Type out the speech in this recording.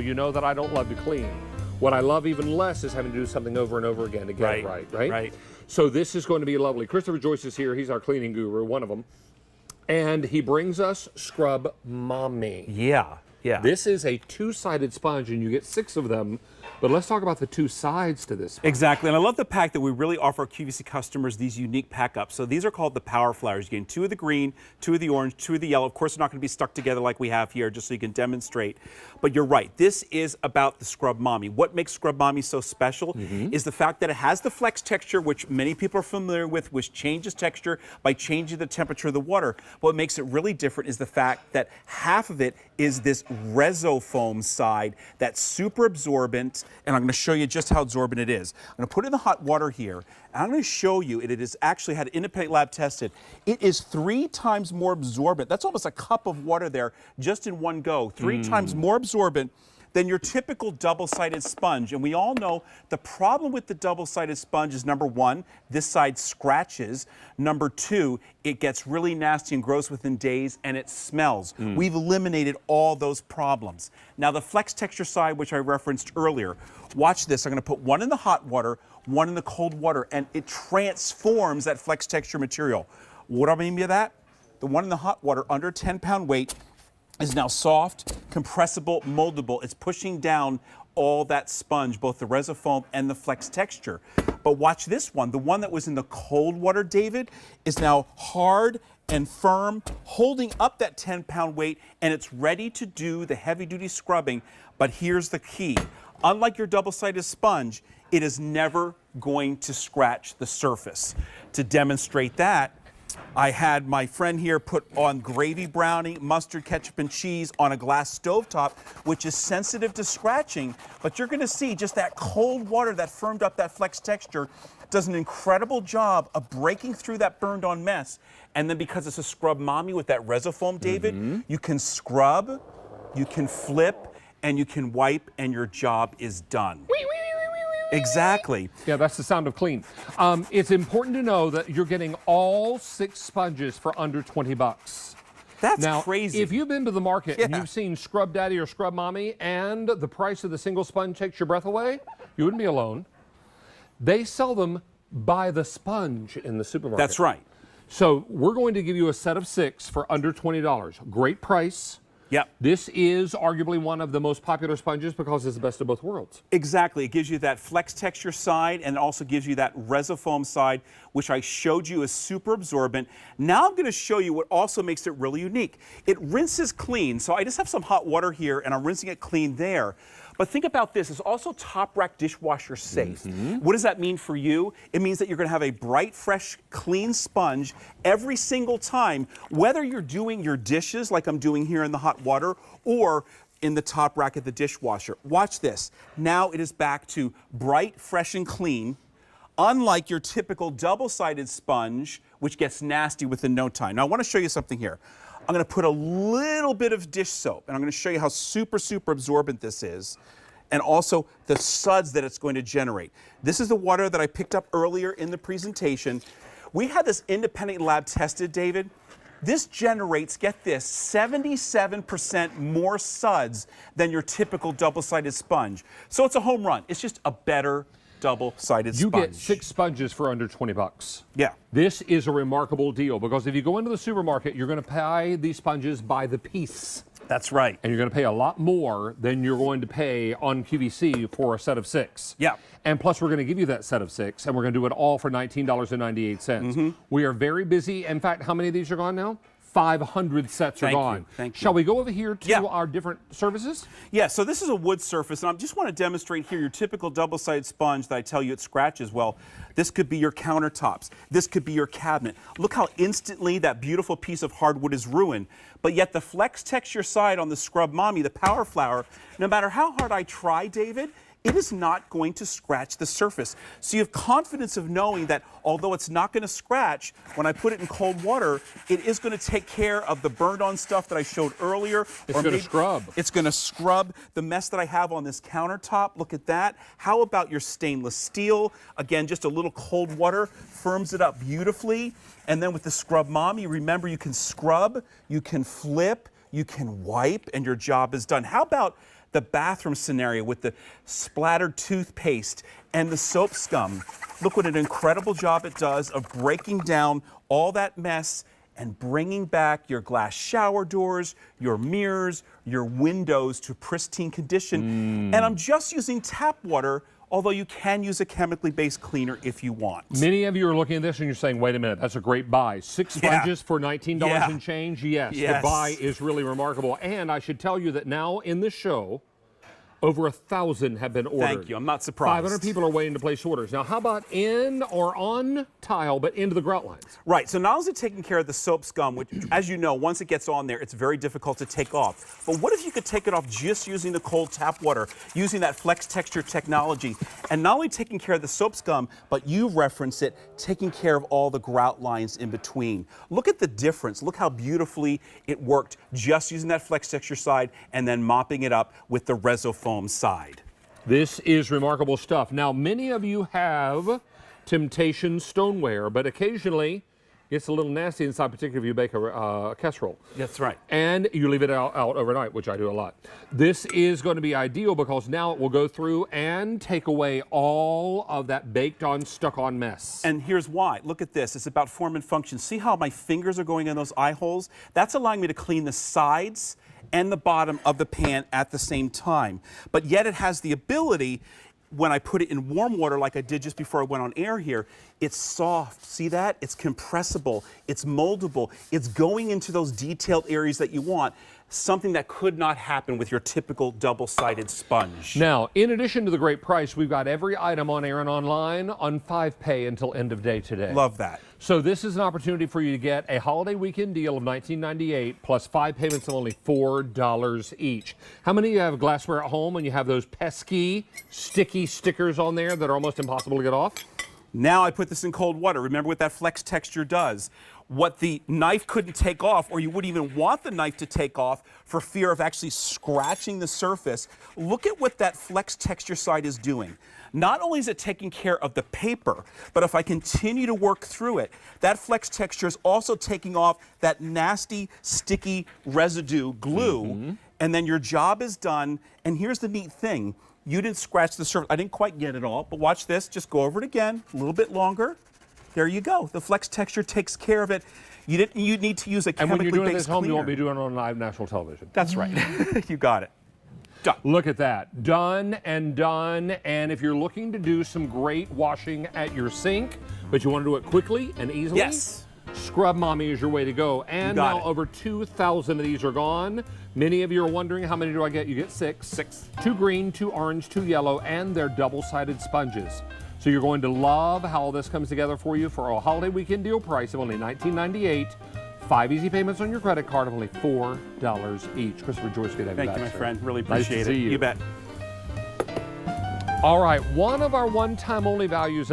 You know that I don't love to clean. What I love even less is having to do something over and over again to get it right, right? Right. So this is going to be lovely. Christopher Joyce is here. He's our cleaning guru, one of them. And he brings us Scrub Mommy. Yeah. This is a two-sided sponge, and you get 6 of them. But let's talk about the 2 sides to this sponge. Exactly, and I love the pack that we really offer our QVC customers, these unique pack-ups. So these are called the Power Flowers. You get 2 of the green, 2 of the orange, 2 of the yellow. Of course, they're not going to be stuck together like we have here, just so you can demonstrate. But you're right, this is about the Scrub Mommy. What makes Scrub Mommy so special is the fact that it has the flex texture, which many people are familiar with, which changes texture by changing the temperature of the water. What makes it really different is the fact that half of it is this resofoam side that's super absorbent, and I'm going to show you just how absorbent it is. I'm going to put it in the hot water here, and I'm going to show you it is actually had independent lab tested. It is 3 times more absorbent. That's almost a cup of water there just in one go. 3 times more absorbent than your typical double-sided sponge. And we all know the problem with the double-sided sponge is, number 1, this side scratches. Number 2, it gets really nasty and gross within days, and it smells. We've eliminated all those problems. Now the flex texture side, which I referenced earlier, watch this. I'm gonna put 1 in the hot water, 1 in the cold water, and it transforms that flex texture material. What do I mean by that? The 1 in the hot water, under 10-pound weight, is now soft, compressible, moldable. It's pushing down all that sponge, both the resofoam and the flex texture. But watch this one. The one that was in the cold water, David, is now hard and firm, holding up that 10-pound weight, and it's ready to do the heavy-duty scrubbing. But here's the key. Unlike your double-sided sponge, it is never going to scratch the surface. To demonstrate that, I had my friend here put on gravy brownie, mustard, ketchup, and cheese on a glass stovetop, which is sensitive to scratching. But you're going to see just that cold water that firmed up that flex texture does an incredible job of breaking through that burned-on mess. And then because it's a Scrub Mommy with that resofoam, David, you can scrub, you can flip, and you can wipe, and your job is done. Exactly. Yeah, that's the sound of clean. It's important to know that you're getting all 6 sponges for under 20 bucks. That's now, crazy. If you've been to the market and you've seen Scrub Daddy or Scrub Mommy and the price of the single sponge takes your breath away, you wouldn't be alone. They sell them by the sponge in the supermarket. That's right. So we're going to give you a set of 6 for under $20. Great price. Yep. This is arguably one of the most popular sponges because it's the best of both worlds. Exactly. It gives you that flex texture side, and it also gives you that resofoam side, which I showed you is super absorbent. Now I'm going to show you what also makes it really unique. It rinses clean. So I just have some hot water here, and I'm rinsing it clean there. But think about this, it's also top rack dishwasher safe. What does that mean for you? It means that you're going to have a bright, fresh, clean sponge every single time, whether you're doing your dishes like I'm doing here in the hot water or in the top rack of the dishwasher. Watch this. Now it is back to bright, fresh, and clean, unlike your typical double-sided sponge, which gets nasty within no time. Now I want to show you something here. I'm going to put a little bit of dish soap, and I'm going to show you how super, super absorbent this is, and also the suds that it's going to generate. This is the water that I picked up earlier in the presentation. We had this independent lab tested, David. This generates, get this, 77% more suds than your typical double-sided sponge. So it's a home run. It's just a better double-sided sponge. You get 6 sponges for under 20 bucks. Yeah. This is a remarkable deal because if you go into the supermarket, you're going to buy these sponges by the piece. That's right. And you're going to pay a lot more than you're going to pay on QVC for a set of 6. Yeah. And plus, we're going to give you that set of 6, and we're going to do it all for $19.98. We are very busy. In fact, how many of these are gone now? 500 sets are gone. Thank you. Shall we go over here to our different surfaces? Yeah, so this is a wood surface, and I just want to demonstrate here your typical double-sided sponge that I tell you it scratches. Well, this could be your countertops. This could be your cabinet. Look how instantly that beautiful piece of hardwood is ruined. But yet the flex texture side on the Scrub Mommy, the Power Flower, no matter how hard I try, David, it is not going to scratch the surface. So you have confidence of knowing that although it's not going to scratch, when I put it in cold water, it is going to take care of the burned-on stuff that I showed earlier. It's going to scrub. It's going to scrub the mess that I have on this countertop. Look at that. How about your stainless steel? Again, just a little cold water firms it up beautifully. And then with the Scrub Mommy, remember you can scrub, you can flip, you can wipe, and your job is done. How about the bathroom scenario with the splattered toothpaste and the soap scum. Look what an incredible job it does of breaking down all that mess and bringing back your glass shower doors, your mirrors, your windows to pristine condition. And I'm just using tap water, although you can use a chemically based cleaner if you want. Many of you are looking at this and you're saying, wait a minute, that's a great buy. 6 sponges for $19 and change? Yes, the buy is really remarkable. And I should tell you that now in the show, over 1,000 have been ordered. Thank you. I'm not surprised. 500 people are waiting to place orders. Now, how about in or on tile, but into the grout lines? Right. So not only is it taking care of the soap scum, which, as you know, once it gets on there, it's very difficult to take off. But what if you could take it off just using the cold tap water, using that flex texture technology, and not only taking care of the soap scum, but you reference it, taking care of all the grout lines in between. Look at the difference. Look how beautifully it worked just using that flex texture side and then mopping it up with the Resofoam side. This is remarkable stuff. Now, many of you have Temptation stoneware, but occasionally it's a little nasty inside, particularly if you bake a casserole. That's right. And you leave it out overnight, which I do a lot. This is going to be ideal because now it will go through and take away all of that baked on, stuck on mess. And here's why. Look at this. It's about form and function. See how my fingers are going in those eye holes? That's allowing me to clean the sides and the bottom of the pan at the same time. But yet it has the ability, when I put it in warm water like I did just before I went on air here, it's soft. See that? It's compressible. It's moldable. It's going into those detailed areas that you want. Something that could not happen with your typical double-sided sponge. Now, in addition to the great price, we've got every item on air and online on 5 pay until end of day today. Love that. So this is an opportunity for you to get a holiday weekend deal of $19.98 plus 5 payments of only $4 each. How many of you have glassware at home and you have those pesky, sticky stickers on there that are almost impossible to get off? Now I put this in cold water. Remember what that flex texture does. What the knife couldn't take off, or you wouldn't even want the knife to take off for fear of actually scratching the surface. Look at what that flex texture side is doing. Not only is it taking care of the paper, but if I continue to work through it, that flex texture is also taking off that nasty, sticky residue glue, and then your job is done. And here's the neat thing. You didn't scratch the surface. I didn't quite get it all, but watch this. Just go over it again, a little bit longer. There you go. The flex texture takes care of it. You need to use a chemically based cleaner. And when you're doing this home, you won't be doing it on live national television. That's right. You got it. Done. Look at that. Done and done. And if you're looking to do some great washing at your sink, but you want to do it quickly and easily, Yes. Scrub Mommy is your way to go. And now over 2,000 of these are gone. Many of you are wondering, how many do I get? You get 6. 6. 2 green, 2 orange, 2 yellow, and they're double-sided sponges. So you're going to love how all this comes together for you for a holiday weekend deal price of only $19.98. 5 easy payments on your credit card of only $4 each. Christopher Joyce, good to have you back. Thank you, my sir. friend. Really Nice to appreciate it. see you. You bet. All right, one of our one-time only values